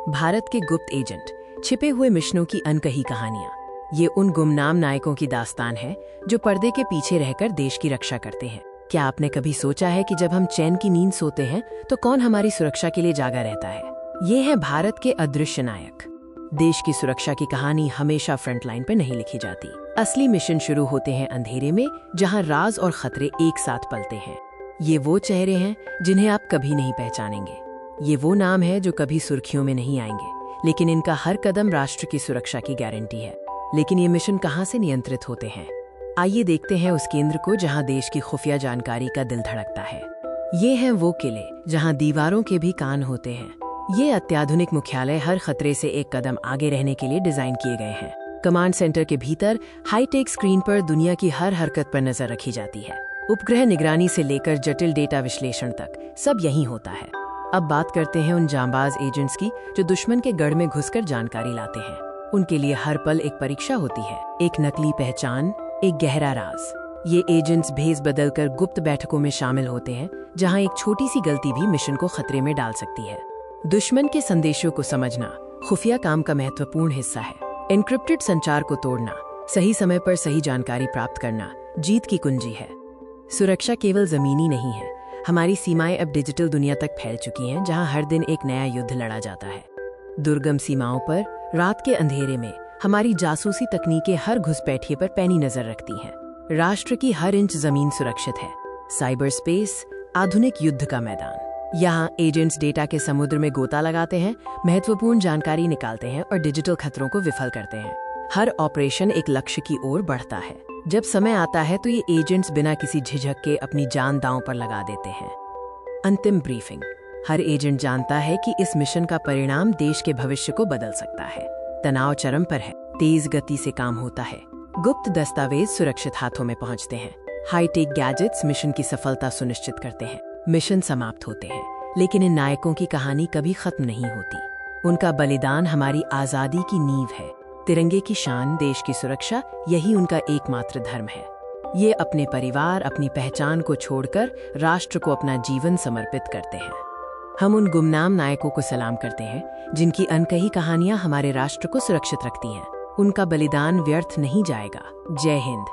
भारत के गुप्त एजेंट, छिपे हुए मिशनों की अनकही कहानियां। ये उन गुमनाम नायकों की दास्तान है जो पर्दे के पीछे रहकर देश की रक्षा करते हैं। क्या आपने कभी सोचा है कि जब हम चैन की नींद सोते हैं तो कौन हमारी सुरक्षा के लिए जागा रहता है? ये है भारत के अदृश्य नायक। देश की सुरक्षा की कहानी हमेशा फ्रंटलाइन पर नहीं लिखी जाती। असली मिशन शुरू होते हैं अंधेरे में, जहां राज और खतरे एक साथ पलते हैं। ये वो चेहरे हैं जिन्हें आप कभी नहीं पहचानेंगे। ये वो नाम है जो कभी सुर्खियों में नहीं आएंगे, लेकिन इनका हर कदम राष्ट्र की सुरक्षा की गारंटी है। लेकिन ये मिशन कहां से नियंत्रित होते हैं? आइए देखते हैं उस केंद्र को जहां देश की खुफिया जानकारी का दिल धड़कता है। ये हैं वो किले जहां दीवारों के भी कान होते हैं। ये अत्याधुनिक मुख्यालय हर खतरे से एक कदम आगे रहने के लिए डिजाइन किए गए हैं। कमांड सेंटर के भीतर हाईटेक स्क्रीन पर दुनिया की हर हरकत पर नजर रखी जाती है। उपग्रह निगरानी से लेकर जटिल डेटा विश्लेषण तक सब यहीं होता है। अब बात करते हैं उन जांबाज एजेंट्स की जो दुश्मन के गढ़ में घुसकर जानकारी लाते हैं। उनके लिए हर पल एक परीक्षा होती है, एक नकली पहचान, एक गहरा राज। ये एजेंट्स भेस बदलकर गुप्त बैठकों में शामिल होते हैं, जहां एक छोटी सी गलती भी मिशन को खतरे में डाल सकती है। दुश्मन के संदेशों को समझना खुफिया काम का महत्वपूर्ण हिस्सा है। एन्क्रिप्टेड संचार को तोड़ना, सही समय पर सही जानकारी प्राप्त करना जीत की कुंजी है। सुरक्षा केवल जमीनी नहीं है, हमारी सीमाएं अब डिजिटल दुनिया तक फैल चुकी हैं, जहां हर दिन एक नया युद्ध लड़ा जाता है। दुर्गम सीमाओं पर रात के अंधेरे में हमारी जासूसी तकनीकें हर घुसपैठिए पर पैनी नजर रखती हैं। राष्ट्र की हर इंच जमीन सुरक्षित है। साइबर स्पेस आधुनिक युद्ध का मैदान। यहाँ एजेंट्स डेटा के समुद्र में गोता लगाते हैं, महत्वपूर्ण जानकारी निकालते हैं और डिजिटल खतरों को विफल करते हैं। हर ऑपरेशन एक लक्ष्य की ओर बढ़ता है। जब समय आता है तो ये एजेंट्स बिना किसी झिझक के अपनी जान दांव पर लगा देते हैं। अंतिम ब्रीफिंग। हर एजेंट जानता है कि इस मिशन का परिणाम देश के भविष्य को बदल सकता है। तनाव चरम पर है, तेज गति से काम होता है, गुप्त दस्तावेज सुरक्षित हाथों में पहुंचते हैं, हाईटेक गैजेट्स मिशन की सफलता सुनिश्चित करते हैं। मिशन समाप्त होते हैं, लेकिन इन नायकों की कहानी कभी खत्म नहीं होती। उनका बलिदान हमारी आजादी की नींव है। तिरंगे की शान, देश की सुरक्षा, यही उनका एकमात्र धर्म है। ये अपने परिवार, अपनी पहचान को छोड़कर राष्ट्र को अपना जीवन समर्पित करते हैं। हम उन गुमनाम नायकों को सलाम करते हैं जिनकी अनकही कहानियां हमारे राष्ट्र को सुरक्षित रखती हैं। उनका बलिदान व्यर्थ नहीं जाएगा। जय हिंद।